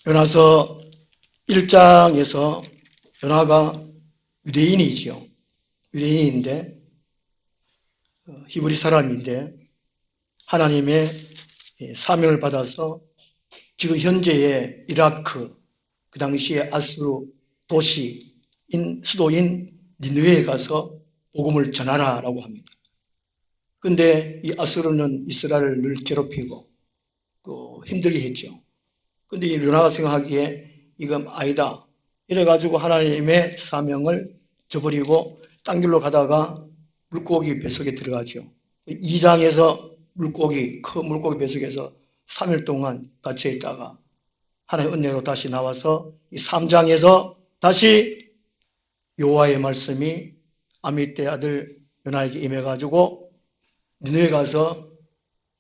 요나서 1장에서 요나가 유대인이지요. 유대인인데 히브리 사람인데 하나님의 사명을 받아서 지금 현재의 이라크, 그 당시에 아수르 도시인 수도인 니느웨에 가서 복음을 전하라라고 합니다. 그런데 이 아수르는 이스라엘을 늘 괴롭히고 힘들게 했죠. 근데 이 요나가 생각하기에 이건 아니다. 이래가지고 하나님의 사명을 저버리고 딴 길로 가다가 물고기 뱃속에 들어가죠. 2장에서 큰 물고기 뱃속에서 3일 동안 갇혀 있다가 하나님의 은혜로 다시 나와서 이 3장에서 다시 여호와의 말씀이 아미떼 아들 요나에게 임해가지고 니느웨 가서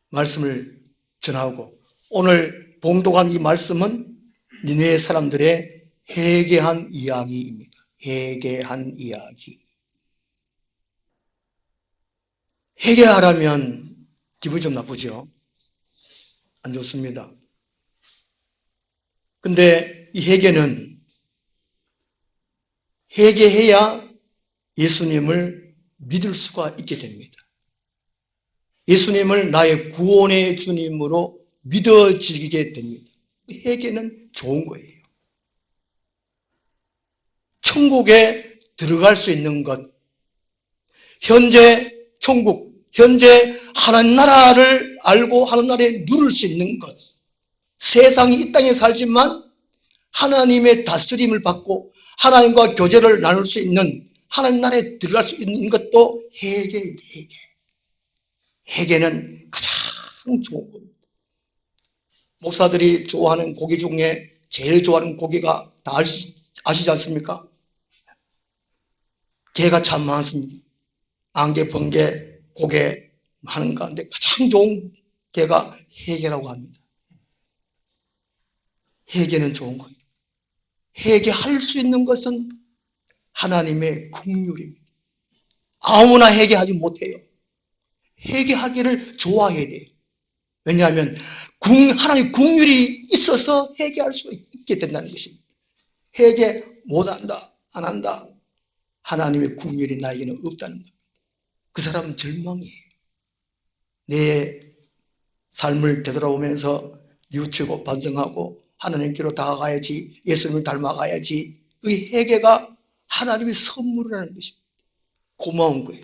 말씀을 전하고, 오늘 봉독한 이 말씀은 니느웨 사람들의 회개한 이야기입니다. 회개한 이야기. 회개하라면 기분이 좀 나쁘죠? 안 좋습니다. 근데 이 회개해야 예수님을 믿을 수가 있게 됩니다. 예수님을 나의 구원의 주님으로 믿어지게 됩니다. 회개는 좋은 거예요. 천국에 들어갈 수 있는 것, 현재 천국, 현재 하나님 나라를 알고 하나님 나라에 누릴 수 있는 것, 세상이 이 땅에 살지만 하나님의 다스림을 받고 하나님과 교제를 나눌 수 있는 하나님 나라에 들어갈 수 있는 것도 회개입니다. 회개는 가장 좋은 겁니다. 목사들이 좋아하는 고기 중에 제일 좋아하는 고기가 다 아시지 않습니까? 게가 참 많습니다. 안개, 번개, 고개 하는 가운데 가장 좋은 게가 회개라고 합니다. 회개는 좋은 거예요. 회개할 수 있는 것은 하나님의 긍휼입니다. 아무나 회개하지 못해요. 회개하기를 좋아해야 돼요. 왜냐하면 하나님의 긍휼이 있어서 회개할 수 있게 된다는 것입니다. 회개 못한다, 안 한다, 하나님의 긍휼이 나에게는 없다는 겁니다. 그 사람은 절망이에요. 내 삶을 되돌아보면서 뉘우치고 반성하고 하나님께로 다가가야지, 예수님을 닮아가야지. 그 회개가 하나님의 선물이라는 것입니다. 고마운 거예요.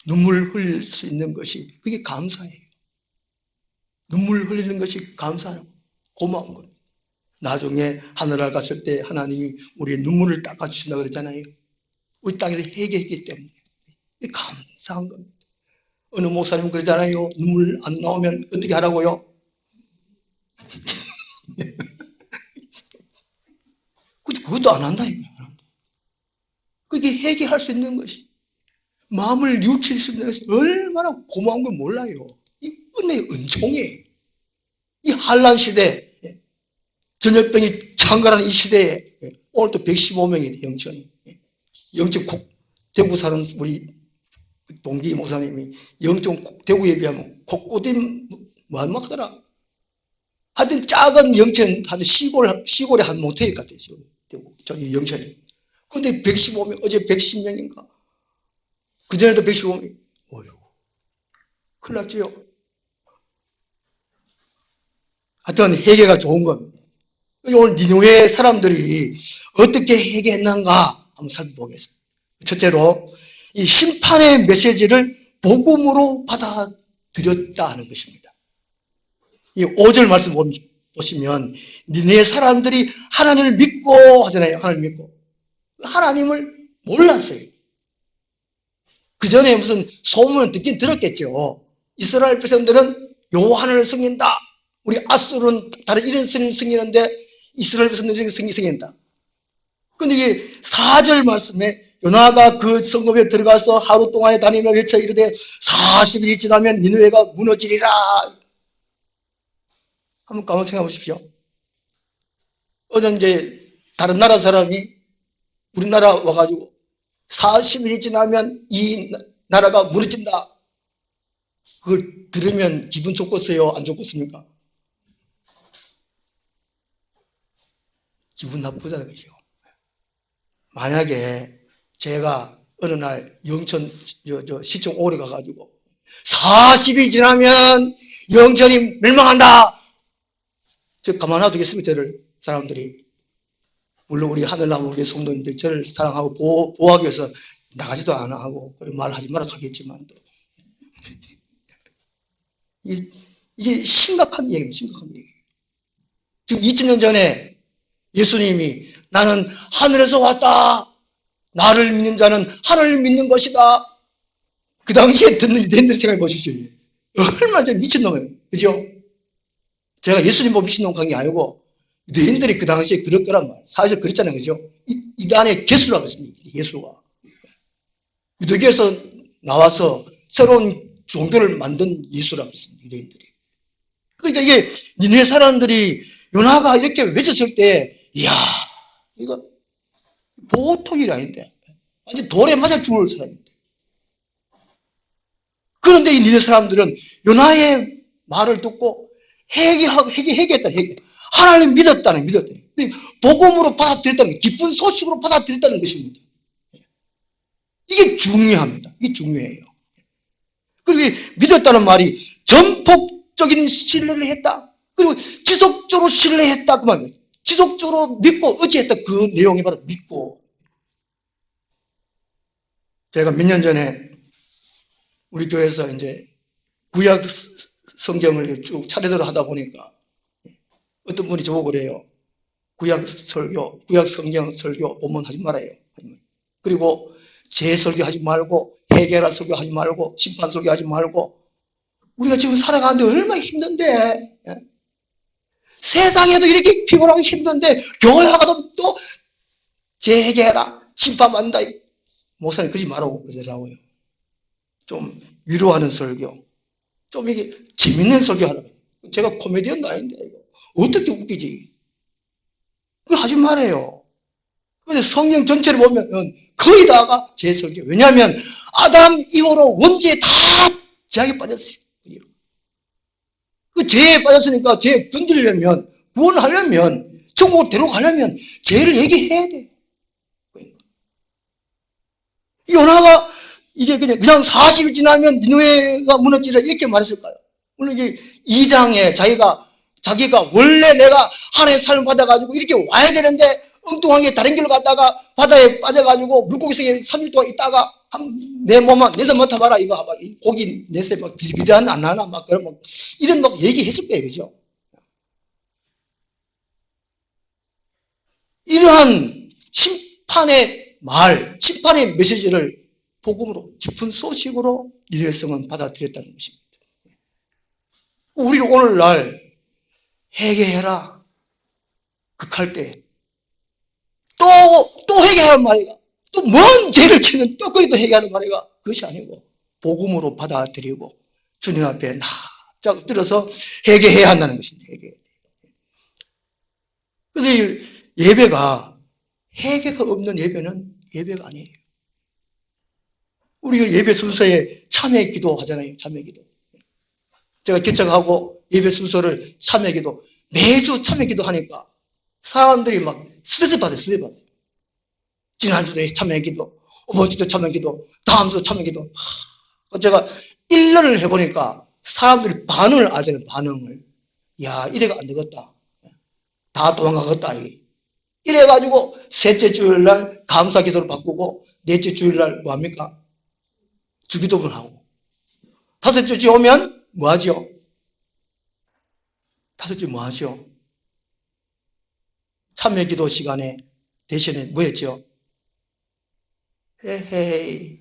눈물 흘릴 수 있는 것이 그게 감사해요. 눈물 흘리는 것이 감사하고 고마운 겁니다. 나중에 하늘나라 갔을 때 하나님이 우리의 눈물을 닦아주신다고 그랬잖아요. 우리 땅에서 회개했기 때문에 감사한 겁니다. 어느 목사님은 그러잖아요. 눈물 안 나오면 어떻게 하라고요? 그것도 안 한다 이거야. 그게 회개할 수 있는 것이, 마음을 뉘우칠 수 있는 것이 얼마나 고마운 걸 몰라요. 이 은혜의 은총이에요. 이 한란 시대, 전염병이 창궐하는 이 시대에 오늘도 115명이 돼, 영천이. 영천 대구 사는 우리 동기 목사님이 영천 대구에 비하면 곳곳이 뭐하더라. 하여튼 작은 영천, 하여튼 시골에 한 모텔 같아요. 대구, 저기 영천이. 근데 115명, 어제 110명인가? 그전에도 115명. 어휴, 큰일 났지요. 하여튼 회개가 좋은 겁니다. 오늘 니느웨 사람들이 어떻게 회개했는가 한번 살펴보겠습니다. 첫째로 이 심판의 메시지를 복음으로 받아들였다 하는 것입니다. 이 5절 말씀 보시면 니느웨 사람들이 하나님을 믿고 하잖아요. 하나님을 믿고. 하나님을 몰랐어요. 그 전에 무슨 소문을 듣긴 들었겠죠. 이스라엘 백성들은 여호와를 섬긴다. 우리 아수르는 다른 이런 스님 섬기는데 이스라엘 백성들이 섬긴다. 근데 이게 4절 말씀에 요나가 그 성읍에 들어가서 하루 동안에 다니며 외쳐 이르되 40일이 지나면 니느웨가 무너지리라. 한번 가만 생각해 보십시오. 어느 이제 다른 나라 사람이 우리나라 와가지고 40일이 지나면 이 나라가 무너진다. 그걸 들으면 기분 좋겠어요? 안 좋겠습니까? 기분 나쁘다는 거죠. 만약에 제가 어느 날 영천 시청 오래 가가지고 40이 지나면 영천이 멸망한다. 저 가만 놔두겠습니다. 저를 사람들이. 물론 우리 하늘나무 우리 성도님들 저를 사랑하고 보호하기 위해서 나가지도 안 하고 그런 말 하지 말라 하겠지만 이게 심각한 얘기입니다. 심각한 얘기. 지금 2000년 전에 예수님이 나는 하늘에서 왔다. 나를 믿는 자는 하늘을 믿는 것이다. 그 당시에 듣는 유대인들이 생각해 보십시오. 얼마나 좀 미친놈이에요. 그죠? 제가 예수님 보고 미친놈 간 게 아니고 유대인들이 그 당시에 그럴 거란 말. 사실 그랬잖아요. 그죠? 이단의 개수라고 했습니다. 예수가. 유대교에서 나와서 새로운 종교를 만든 예수라고 했습니다. 유대인들이. 그러니까 이게 니네 사람들이 요나가 이렇게 외쳤을 때 이야 이거 보통 일이 아닌데 완전 돌에 맞아 죽을 사람인데 그런데 이 니네 사람들은 요나의 말을 듣고 회개했다. 하나님 믿었다는 복음으로 받아들였다는 기쁜 소식으로 받아들였다는 것입니다. 이게 중요합니다. 이게 중요해요. 그리고 믿었다는 말이 전폭적인 신뢰를 했다. 그리고 지속적으로 신뢰했다 그 말입니다. 지속적으로 믿고 의지했다 그 내용이 바로 믿고. 제가 몇 년 전에 우리 교회에서 이제 구약 성경을 쭉 차례대로 하다 보니까 어떤 분이 저보고 그래요. 구약 성경 설교 본문 하지 말아요. 그리고 제 설교 하지 말고 해결할 설교 하지 말고 심판 설교 하지 말고 우리가 지금 살아가는데 얼마나 힘든데 세상에도 이렇게 피곤하고 힘든데 교회 와가도 또 재해결해라 심판받는다. 목사님 그러지 말라고 그러더라고요. 좀 위로하는 설교 좀 이게 재밌는 설교 하라고. 제가 코미디언도 아닌데 이거 어떻게 웃기지? 그걸 하지 말아요. 근데 성경 전체를 보면 거의 다가 제 설교. 왜냐하면 아담 이후로 원죄에 다 죄악에 빠졌어요. 그 죄에 빠졌으니까 죄에 건지려면 구원하려면 천국으로 데려가려면 죄를 얘기해야 돼요. 요나가 이게 그냥 40일 지나면 니느웨가 무너지라 이렇게 말했을까요? 물론 이게 2장에 자기가 원래 내가 하나님의 삶을 받아가지고 이렇게 와야 되는데 엉뚱하게 다른 길로 갔다가 바다에 빠져가지고 물고기 속에 3일 동안 있다가 내 몸만 내서 맡아봐라 이거 봐봐 고기 내세 막 비리비리한 안 나나 막 그런 이런 막 얘기했을 거예요. 그죠? 이러한 심판의 심판의 메시지를 복음으로 깊은 소식으로 니느웨성은 받아들였다는 것입니다. 우리 오늘날 회개해라 극할 때 또 회개하는 말이가 또 뭔 죄를 치는 또 거기도 회개하는 말이가 그것이 아니고 복음으로 받아들이고 주님 앞에 납작 들어서 회개해야 한다는 것입니다. 그래서 이 예배가 회개가 없는 예배는 예배가 아니에요. 우리가 예배 순서에 참회 기도 하잖아요. 참회 기도. 제가 개척하고 예배 순서를 참회 기도 매주 참회 기도 하니까 사람들이 막 스트레스 받았어요. 지난주도 참회 기도, 이번주도 참회 기도, 다음 주도 참회 기도. 제가 1년을 해보니까 사람들이 반응을 알잖아요. 반응을. 야, 이래가 안 되겠다. 다 도망가겠다. 이래가지고 셋째 주일날 감사 기도를 바꾸고 넷째 주일날 뭐합니까? 주기도문 하고 다섯째 주 오면 뭐 하죠? 다섯째 뭐 하죠? 참회 기도 시간에 대신에 뭐 했죠? 헤헤이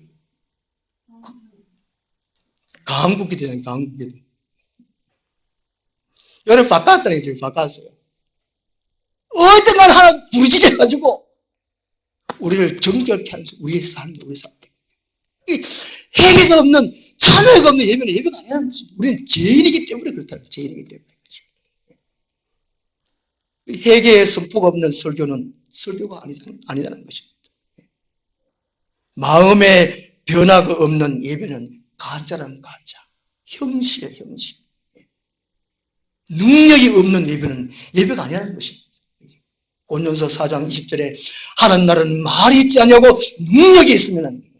강국 기도잖아요. 강국 기도. 여름 바꿨다니 지금 바꿨어요. 어떤 날 하나 부르짖어가지고 우리를 정결케 하는 우리의 삶. 회개가 없는 참회가 없는 예배는 예배가 아니라는 것입니다. 우리는 죄인이기 때문에 그렇다는 죄인이기 때문에 회개의 선포가 없는 설교는 설교가 아니라는 것입니다. 마음의 변화가 없는 예배는 가짜라는 가짜. 형식이에요, 형식. 능력이 없는 예배는 예배가 아니라는 것입니다. 고린도서 4장 20절에 하는 날은 말이 있지 않냐고 능력이 있으면 안 돼요.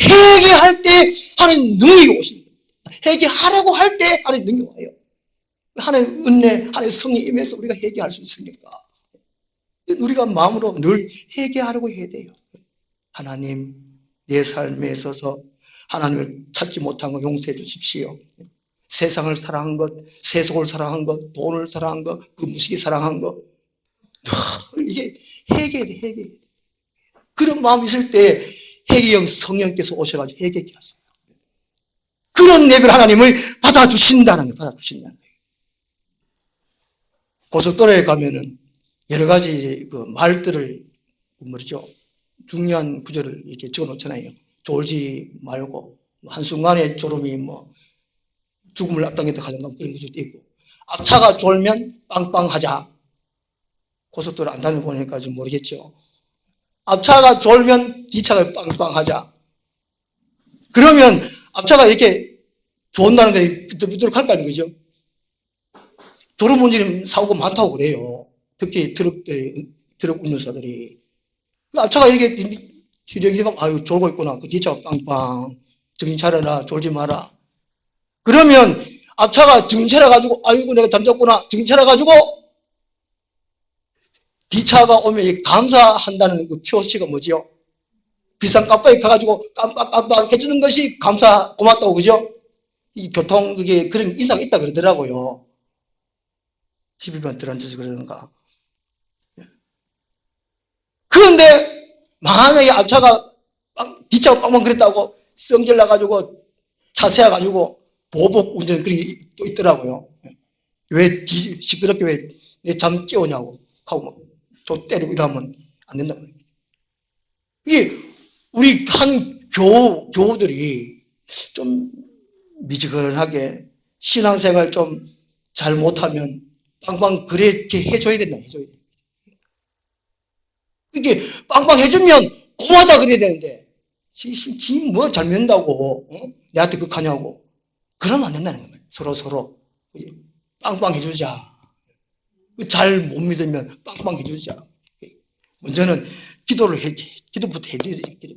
회개할 때 하나님 능력이 오십니다. 회개하라고 할 때 하나님 능력이 와요. 하나님 은혜, 하나님 성이 임해서 우리가 회개할 수 있으니까 우리가 마음으로 늘 회개하려고 해야 돼요. 하나님, 내 삶에 있어서 하나님을 찾지 못한 거 용서해 주십시오. 세상을 사랑한 것, 세속을 사랑한 것, 돈을 사랑한 것, 그 무식이 사랑한 것, 이게 회개해야 돼, 회개. 그런 마음이 있을 때 회개형 성령께서 오셔가지고 회개케 하세요. 그런 예배를 하나님을 받아주신다는 거예요. 받아주신다는 거예요. 고속도로에 가면은 여러 가지 그 말들을 뭐죠? 중요한 구절을 이렇게 적어 놓잖아요. 졸지 말고 한순간에 졸음이 뭐 죽음을 앞당겼다 가정감 그런 구절도 있고 앞차가 졸면 빵빵하자. 고속도로 안 다녀보니까 좀 모르겠죠. 앞차가 졸면 뒤차가 빵빵하자. 그러면 앞차가 이렇게 좋은다는 게 비뚤비뚤 할 거 아니에요. 그죠? 졸음운전 사고가 많다고 그래요. 특히 트럭 운전사들이. 앞차가 이렇게 희령희령 아유 졸고 있구나. 그 뒤차가 빵빵. 정신 차려라. 졸지 마라. 그러면 앞차가 정신 차려가지고 아이고 내가 잠잤구나. 정신 차려가지고 뒤차가 오면 감사한다는 그 표시가 뭐지요? 비싼 깜빡이 가가지고 깜빡깜빡 해주는 것이 감사 고맙다고 그죠? 이 교통 그게 그런 이사가 있다 그러더라고요. 12번 들어앉아서 그러는가. 그런데 만약에 앞차가 뒤차가 빵빵 그랬다고 성질 나가지고 차 세워가지고 보복 운전 그런 게 또 있더라고요. 왜 시끄럽게 왜 내 잠 깨우냐고 하고 좀 때리고 이러면 안 된다고. 이게 우리 한 교우들이 좀 미지근하게 신앙생활 좀 잘 못하면 빵빵 그렇게 해줘야 된다. 해줘야 돼. 이게 빵빵 해주면 고마다 그래야 되는데 지 뭐 잘 믿는다고 내한테 극하냐고 그러면 안 된다는 거예요. 서로 빵빵 해주자. 잘 못 믿으면 빵빵 해주자. 먼저는 기도를 기도부터 해야 돼. 기도.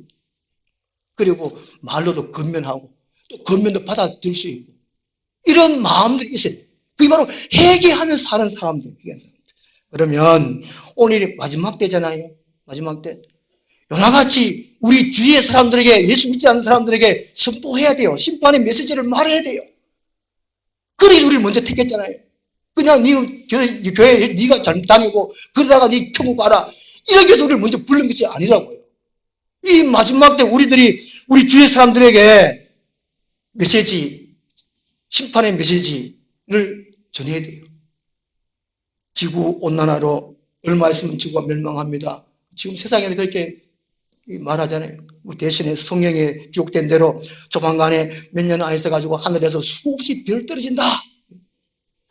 그리고 말로도 건면하고 또 건면도 받아들일 수 있고 이런 마음들이 있어요. 그게 바로 회개하며 사는 사람들. 그러면 오늘이 마지막 때잖아요. 마지막 때. 요나같이 우리 주위의 사람들에게 예수 믿지 않는 사람들에게 선포해야 돼요. 심판의 메시지를 말해야 돼요. 그래 우리를 먼저 택했잖아요. 그냥 네 교회에 네가 잘못 다니고 그러다가 네 천국 가라. 이렇게 해서 우리를 먼저 부른 것이 아니라고요. 이 마지막 때 우리 주위의 사람들에게 메시지, 심판의 메시지를 전해야 돼요. 지구 온난화로 얼마 있으면 지구가 멸망합니다. 지금 세상에서 그렇게 말하잖아요. 대신에 성경에 기록된 대로 조만간에 몇 년 안 있어가지고 하늘에서 수없이 별 떨어진다.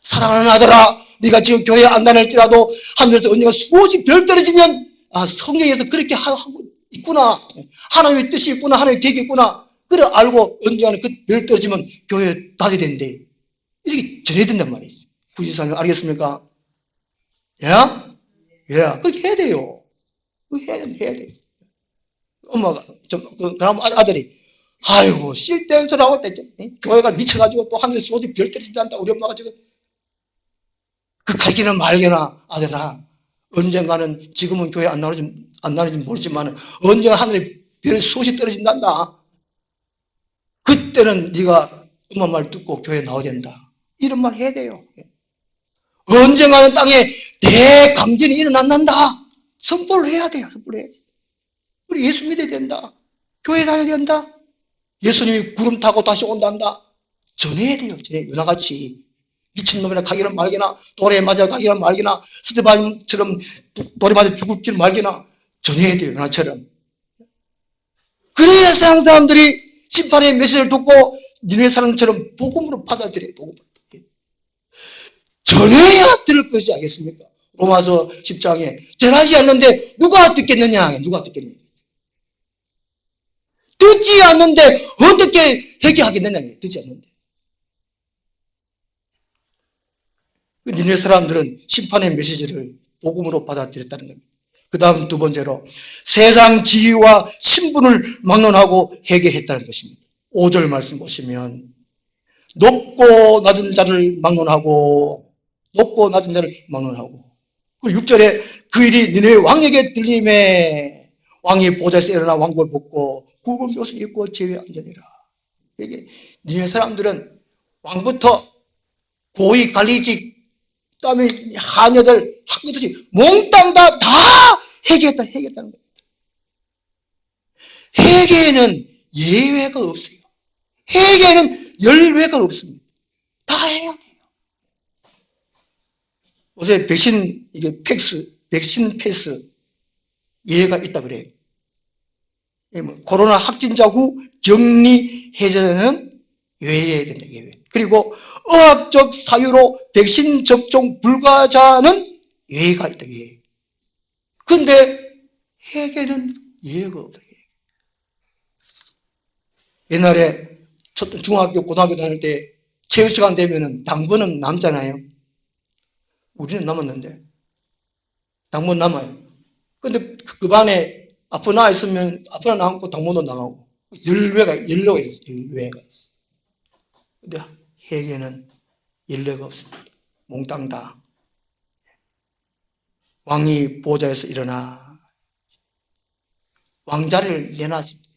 사랑하는 아들아, 네가 지금 교회 안 다닐지라도 하늘에서 언니가 수없이 별 떨어지면 아 성경에서 그렇게 하고 있구나. 하나님의 뜻이 있구나. 하나님의 계획이 있구나. 그래 알고 언젠가는 그 별 떨어지면 교회에 다녀야 된대. 이렇게 전해야 된단 말이에요. 부지사님 알겠습니까? 예? 예. 그렇게 해야 돼요. 해야 돼요. 엄마가 그럼 아들이 아이고 쓸데없는 소리 하고 있다. 교회가 미쳐가지고 또 하늘에 쏘지 별 떨어진다. 우리 엄마가 지금 그 가르치는 말게나 아들아 언젠가는 지금은 교회 안 나오는지 모르지만 언젠가 하늘에 별 쏘시 떨어진단다. 그때는 네가 엄마 말 듣고 교회 나와야 된다. 이런 말 해야 돼요. 언젠가는 땅에 대강진이 일어난단다. 선포를 해야 돼요. 선포를 해야 돼. 우리 예수 믿어야 된다. 교회 다녀야 된다. 예수님이 구름 타고 다시 온단다. 전해야 돼요. 전해. 요나같이 미친놈이나 가기는 말기나 돌에 맞아 가기는 말기나 스테반처럼 돌에 맞아 죽을 길 말기나 전해야 돼요. 요나처럼. 그래야 세상 사람들이 심판의 메시지를 듣고 니네 사람처럼 복음으로 받아들여요. 복음. 전해야 들을 것이 알겠습니까? 로마서 10장에 전하지 않는데 누가 듣겠느냐? 누가 듣겠느냐? 듣지 않는데 어떻게 회개하겠느냐? 듣지 않는데. 니네 사람들은 심판의 메시지를 복음으로 받아들였다는 겁니다. 그 다음 두 번째로 세상 지위와 신분을 막론하고 회개했다는 것입니다. 5절 말씀 보시면 높고 낮은 자를 막론하고 높고 낮은 자를 막론하고 그리고 6절에 그 일이 니네 왕에게 들림에 왕이 보좌에서 일어나 왕복을 벗고 굵은 돛을 입고 제위에 앉으니라. 이게 니네 사람들은 왕부터 고위 관리직 그다음에 하녀들 학교들 몽땅 다 회개했다는 겁니다. 회개에는 예외가 없어요. 회개에는 열외가 없습니다. 다 해야 돼요. 요새 백신 패스 예외가 있다 그래요. 코로나 확진자 후 격리 해제는 예외해야 된다. 예외. 그리고 의학적 사유로 백신 접종 불가자는 예외가 있다. 예외. 그런데 회개는 예외가 없다. 옛날에 중학교, 고등학교 다닐 때 체육 시간 되면은 당번은 남잖아요. 우리는 남았는데 당번 남아요. 근데 그 반에 앞으로 나와 있으면 앞으로 남고 당번도 나가고 열외가 있어요. 열외가 있어. 근데 회개는 열외가 없습니다. 몽땅 다. 왕이 보좌에서 일어나 왕자리를 내놨습니다.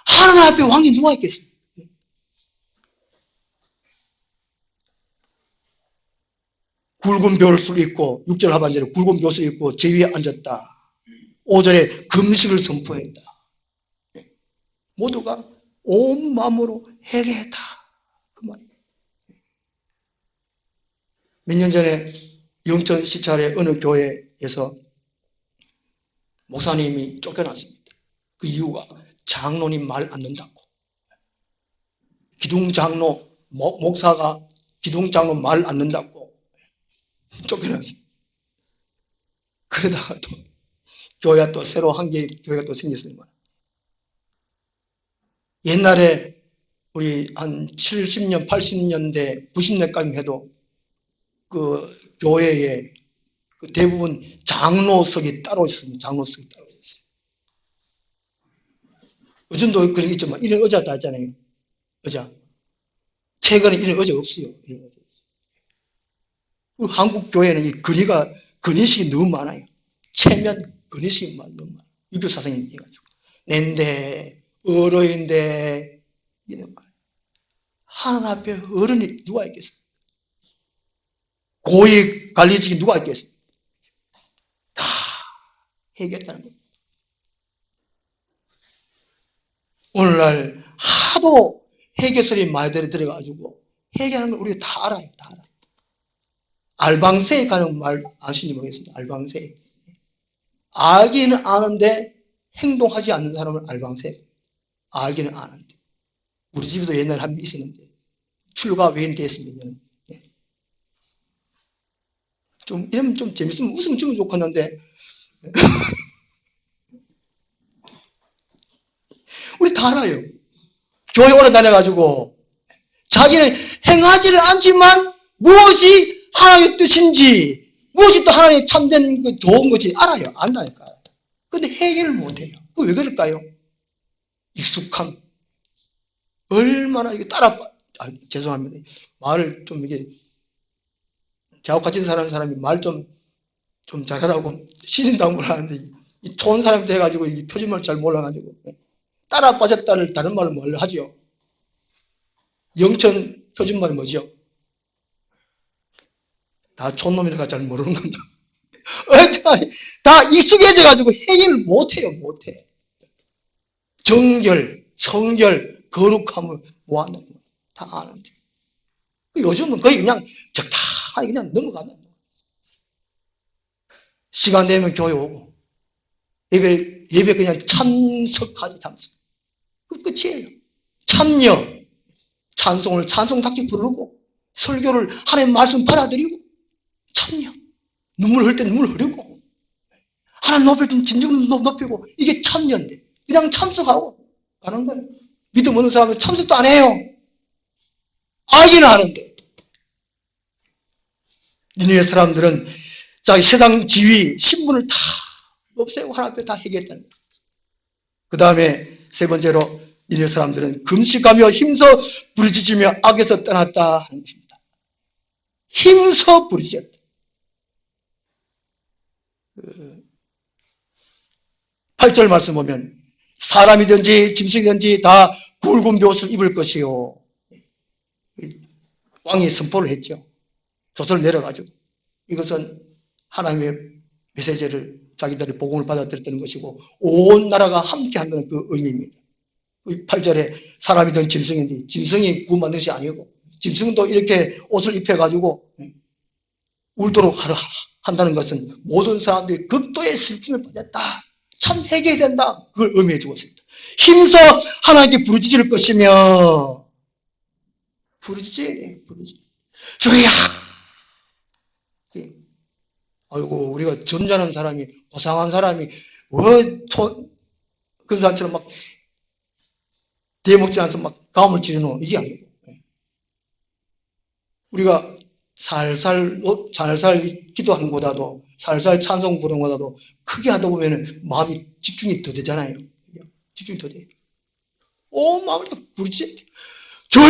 하나님 앞에 왕이 누가 있겠어요? 굵은 벼슬을 입고 6절 하반절에 굵은 벼슬을 입고 제위에 앉았다. 5절에 금식을 선포했다. 모두가 온 마음으로 회개했다. 그 말이에요. 몇 년 전에 영천 시찰의 어느 교회에서 목사님이 쫓겨났습니다. 그 이유가 장로님 말 안 듣는다고. 기둥장로, 목사가 기둥장로 말 안 듣는다고 쫓겨났습니다. 그러다가 또 교회가 또 새로 한 개 교회가 또 생겼습니다. 옛날에 우리 한 70년, 80년대, 90년까지 해도 그 교회에 그 대부분 장로석이 따로 있습니다. 장로석이 따로 있어요. 요즘도 그런 게 있지만 이런 의자 다 있잖아요. 의자. 최근에 이런 의자 없어요. 한국 교회는 이 건의식이 너무 많아요. 체면 건의식이 너무 많아요. 유교 사상이 해가지고 낸데 어른인데 이런 말. 하나님 앞에 어른이 누가 있겠어요? 고위 관리직이 누가 있겠어요? 다 회개했다는 겁니다. 오늘날 하도 회개 소리 많이 들어가지고 회개하는 걸 우리가 다 알아요. 다 알아요. 알방세에 가는 말 아시는지 모르겠습니다. 알방세. 알기는 아는데 행동하지 않는 사람을 알방세. 알기는 아는데. 우리 집에도 옛날에 한 명 있었는데 출가 외인 됐습니다. 좀 이러면 좀 재밌으면 웃으면 주면 좋겠는데 우리 다 알아요. 교회 오래 다녀가지고 자기는 행하지는 않지만 무엇이 하나님의 뜻인지 무엇이 또 하나님의 참된 그 좋은 것이 알아요. 안다니까. 근데 해결을 못해요. 그 왜 그럴까요? 익숙함. 얼마나 이게 죄송합니다. 말을 좀 이게 저하고 같이 사는 사람이 말 좀 잘하라고 시신당부를 하는데 이 좋은 사람 돼가지고 이 표준말 잘 몰라가지고 따라 빠졌다를 다른 말로 뭘 하죠? 영천 표준말이 뭐죠? 다 촌놈이라가 잘 모르는 건가? 다 익숙해져가지고 해결을 못해요, 못해. 정결, 성결, 거룩함을 모아놓는 거예요. 다 아는데. 요즘은 거의 그냥 적당하게 그냥 넘어간다. 시간 되면 교회 오고, 예배 그냥 참석하지, 참석. 그 끝이에요. 참여, 찬송답게 부르고, 설교를 하나님 말씀 받아들이고, 참여. 눈물 흘릴 때 눈물 흐르고, 하나님 높일 때 진정 높이고, 이게 참여인데, 그냥 참석하고 가는 거예요. 믿음 없는 사람은 참석도 안 해요. 알기는 아는데. 니네 사람들은 자, 세상 지위, 신분을 다 없애고 하나님 앞에 다 회개했다는 거예요. 그 다음에 세 번째로 니네 사람들은 금식하며 힘써 부르짖으며 악에서 떠났다 하는 것입니다. 힘써 부르짖었다. 8절 말씀 보면 사람이든지 짐승이든지 다 굵은 벼옷을 입을 것이요. 왕이 선포를 했죠. 조서를 내려가지고 이것은 하나님의 메시지를 자기들의 복음을 받아들였다는 것이고 온 나라가 함께 한다는 그 의미입니다. 8절에 사람이든 짐승이든 짐승이 구원받는 것이 아니고 짐승도 이렇게 옷을 입혀가지고 울도록 한다는 것은 모든 사람들이 극도의 슬픔을 받았다. 참 회개해야 된다. 그걸 의미해 주고 있습니다. 힘써 하나님께 부르짖을 것이며 부르짖어야 돼. 주야. 아이고 우리가 점잖은 사람이 고상한 사람이 그 사람처럼 막 대먹지 않아서 막 가음을 지르노 이게 아니고 우리가 살살 기도하는 것보다도 살살 찬송 부르는 것보다도 크게 하다 보면 마음이 집중이 더 되잖아요. 집중이 더 돼. 온 마음을 다 부르짖어야 돼. 주야.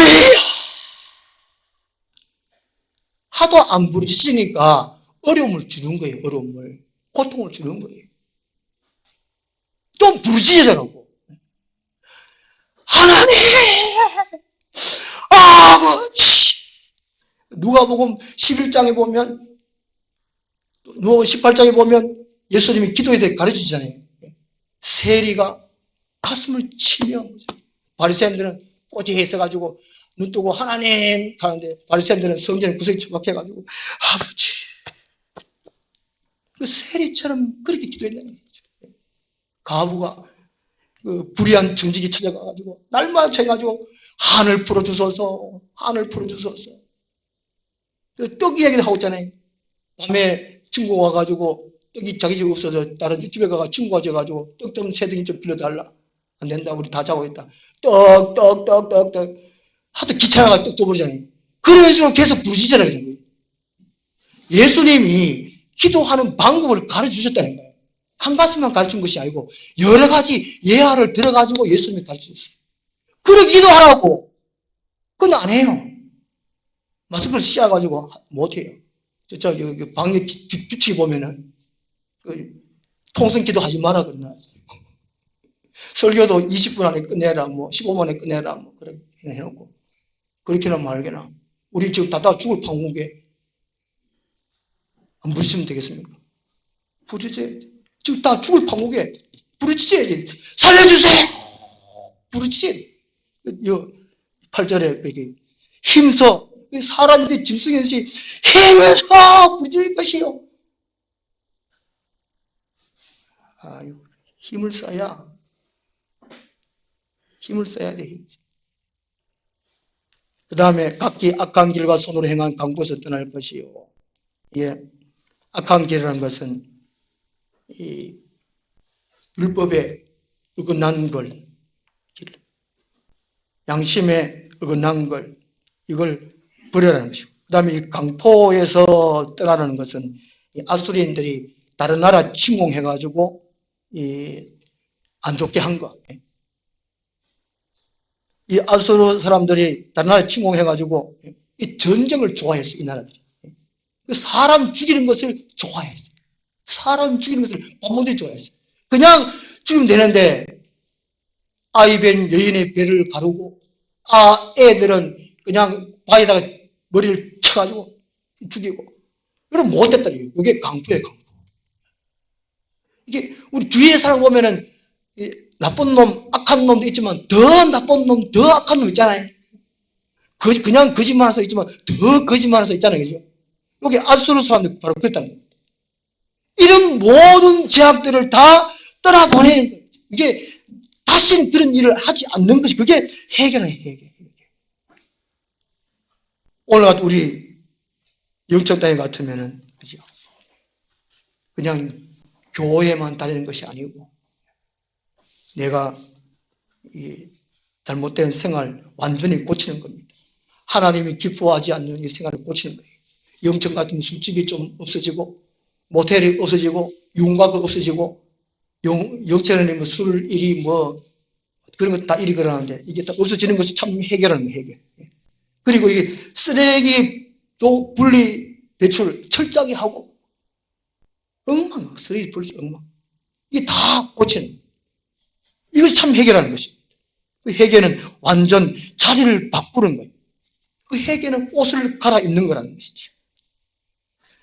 하도 안 부르짖으니까 어려움을 주는 거예요. 어려움을. 고통을 주는 거예요. 좀 부르짖으라고. 하나님 아버지. 누가복음 11장에 보면 누가복음 18장에 보면 예수님이 바리새인에 대해 가르치잖아요. 세리가 가슴을 치며 바리새인들은 꼬지에 있어가지고 눈 뜨고 하나님 하는데 바리새인들은 성전에 구석에 처박혀가지고 아버지 그 세리처럼 그렇게 기도했다는 거죠. 가부가 그 불의한 정직이 찾아가가지고 날마다 쳐가지고 한을 풀어주소서 하늘 풀어주소서 그 떡 이야기도 하고 있잖아요. 밤에 친구가 와가지고 떡이 자기 집에 없어져 다른 집에 가가 친구가 져가지고 떡 좀 세 덩이 좀 빌려달라. 안 된다. 우리 다 자고 있다. 떡 하도 귀찮아가 떡 줘버리잖아요. 그런 식으로 계속 부르짖잖아요. 예수님이 기도하는 방법을 가르쳐주셨다는 거예요. 한 가지만 가르친 것이 아니고 여러 가지 예화를 들어가지고 예수님이 가르쳐줬어요. 그렇게 기도하라고. 그건 안 해요. 마스크를 씌워가지고 못해요. 방역 규칙 보면은 통성 기도하지 마라 그러놨어요. 설교도 20분 안에 끝내라, 15분 안에 끝내라, 그렇게 해놓고 그렇게는 말게나. 우리 지금 다 죽을 판국에 안 부르시면 되겠습니까? 부르짖어야지. 지금 다 죽을 판국에 부르짖어야지. 살려주세요. 부르짖어야지. 8절에 힘써 사람인데 짐승이듯이 힘써 부르짖을 것이요. 힘을 써야 돼. 그 다음에 각기 악한 길과 손으로 행한 강포에서 떠날 것이요. 예, 악한 길이라는 것은 이 율법에 어긋난 걸, 양심에 어긋난 걸, 이걸 버려라는 것이고, 그 다음에 이 강포에서 떠나라는 것은 이 아수리인들이 다른 나라 침공해가지고 안 좋게 한 거. 이 아수르 사람들이 다른 나라 침공해가지고 이 전쟁을 좋아했어요. 이 나라들이. 사람 죽이는 것을 좋아했어요. 사람 죽이는 것을 반문들이 좋아했어요. 그냥 죽이면 되는데 아이벤 여인의 배를 가르고 애들은 그냥 바위에다가 머리를 쳐가지고 죽이고 그럼 못했다니. 이게 강포예요. 강포. 이게 우리 주위에 사람 보면은 나쁜 놈, 악한 놈도 있지만 더 나쁜 놈, 더 악한 놈 있잖아요. 그냥 거짓말할 수 있지만 더 거짓말할 수 있잖아요. 그죠? 여기 아수르 사람들 바로 그랬다는 거예요. 이런 모든 제약들을 다 떠나보내는 거예요. 이게 다시는 그런 일을 하지 않는 것이 그게 해결이에요. 해결. 오늘 같은 우리 영적 땅에 같으면은 그죠? 그냥 교회만 다니는 것이 아니고 내가 이 잘못된 생활 완전히 고치는 겁니다. 하나님이 기뻐하지 않는 이 생활을 고치는 거예요. 영적 같은 술집이 좀 없어지고 모텔이 없어지고 윤곽이 없어지고 영천원이 뭐 술 일이 뭐 그런 거 다 일이 그러는데 이게 다 없어지는 것이 참 해결하는 거예요. 해결. 그리고 이게 쓰레기도 분리 배출 철저하게 하고 엉망 쓰레기 분리 엉망 이게 다 고치는 이것이 참 해결하는 것입니다. 그 회개는 완전 자리를 바꾸는 거예요. 그 회개는 옷을 갈아입는 거라는 것이죠.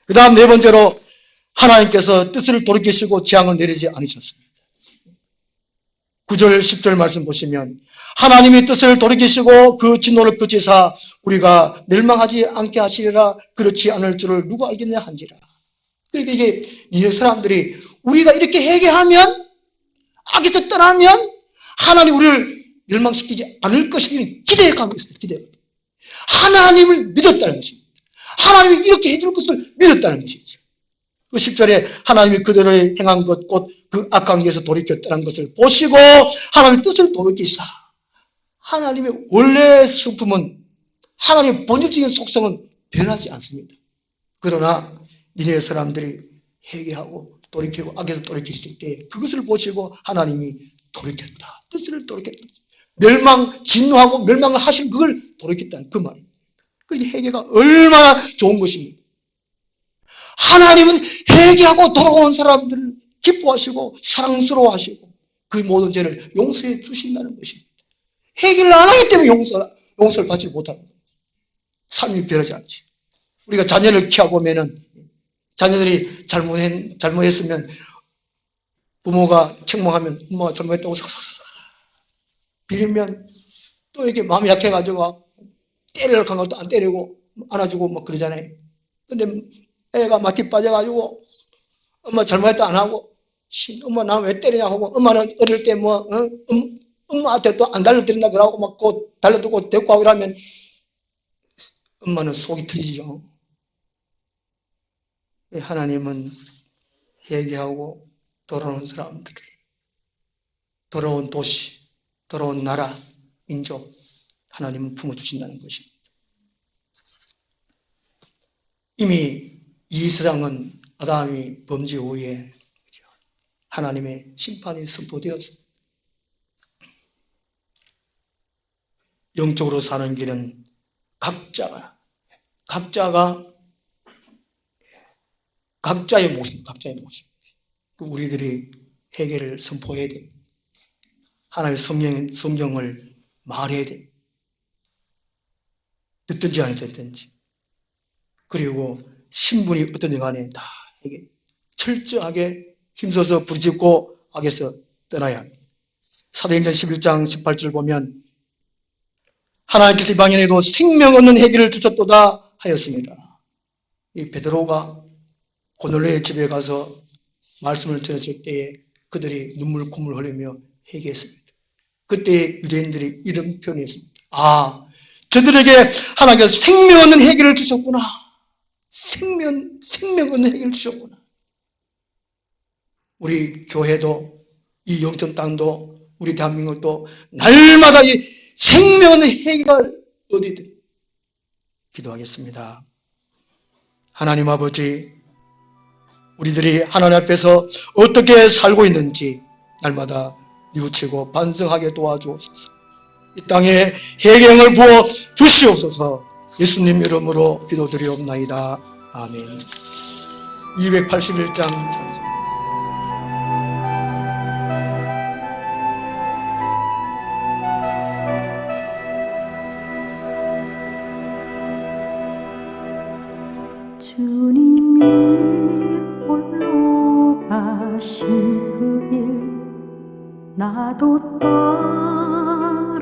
그 다음 네 번째로 하나님께서 뜻을 돌이키시고 재앙을 내리지 않으셨습니다. 9절 10절 말씀 보시면 하나님이 뜻을 돌이키시고 그 진노를 그치사 우리가 멸망하지 않게 하시리라 그렇지 않을 줄을 누가 알겠냐 한지라. 그러니까 이게 이 사람들이 우리가 이렇게 회개하면 악에서 떠나면 하나님 우리를 멸망시키지 않을 것이라는 기대에 가고 있습니다. 기대. 하나님을 믿었다는 것입니다. 하나님이 이렇게 해줄 것을 믿었다는 것이죠. 그 10절에 하나님이 그들의 행한 것 곧 그 악한 길에서 돌이켰다는 것을 보시고 하나님의 뜻을 돌이키사 하나님의 원래 성품은 하나님의 본질적인 속성은 변하지 않습니다. 그러나 니네 사람들이 회개하고 돌이키고 악에서 돌이켰을 때 그것을 보시고 하나님이 돌이켰다. 뜻을 돌이켰다. 진노하고 멸망을 하신 그걸 돌이켰다는 그 말입니다. 그러니까 회개가 얼마나 좋은 것입니까? 하나님은 회개하고 돌아온 사람들을 기뻐하시고 사랑스러워하시고 그 모든 죄를 용서해 주신다는 것입니다. 회개를 안 하기 때문에 용서를 받지 못하는 거예요. 삶이 변하지 않지. 우리가 자녀를 키워보면은 자녀들이 잘못했으면 부모가 책망하면 엄마가 잘못했다고 삭삭삭 비리면 또 이렇게 마음이 약해가지고 때리려고 한 것도 안 때리고 안아주고 막 그러잖아요. 근데 애가 막뒤 빠져가지고 엄마 잘못했다 안 하고 엄마 나 왜 때리냐 하고 엄마는 어릴 때 엄마한테 또 안 달려드린다 그러고 막 곧 달려들고 데리고 하고 이러면 엄마는 속이 터지죠. 하나님은 회개하고 돌아온 사람들, 돌아온 도시, 돌아온 나라, 민족 하나님은 품어주신다는 것입니다. 이미 이 세상은 아담이 범죄 후에 하나님의 심판이 선포되었습니다. 영적으로 사는 길은 각자가 각자의 모습. 우리들이 회개를 선포해야 돼. 하나님의 성경을 말해야 돼. 듣든지 안 듣든지. 그리고 신분이 어떤지 간에 다 철저하게 힘써서 부르짖고 악에서 떠나야 합니다. 사도행전 11장 18절 보면 하나님께서 이방인에도 생명 얻는 회개를 주셨도다 하였습니다. 이 베드로가 고넬료의 집에 가서 말씀을 들었을 때에 그들이 눈물 콧물 흘리며 회개했습니다. 그때 유대인들이 이런 표현했습니다. 아, 저들에게 하나님께서 생명 얻는 회개를 주셨구나. 생명 얻는 회개를 주셨구나. 우리 교회도 이 영적 땅도 우리 대한민국도 날마다 이 생명 얻는 회개를 얻이든 기도하겠습니다. 하나님 아버지, 우리들이 하나님 앞에서 어떻게 살고 있는지 날마다 뉘우치고 반성하게 도와주옵소서. 이 땅에 회개를 부어 주시옵소서. 예수님 이름으로 기도드리옵나이다. 아멘. 281장 찬송. 주님이 홀로 가신 그 길 나도 따라가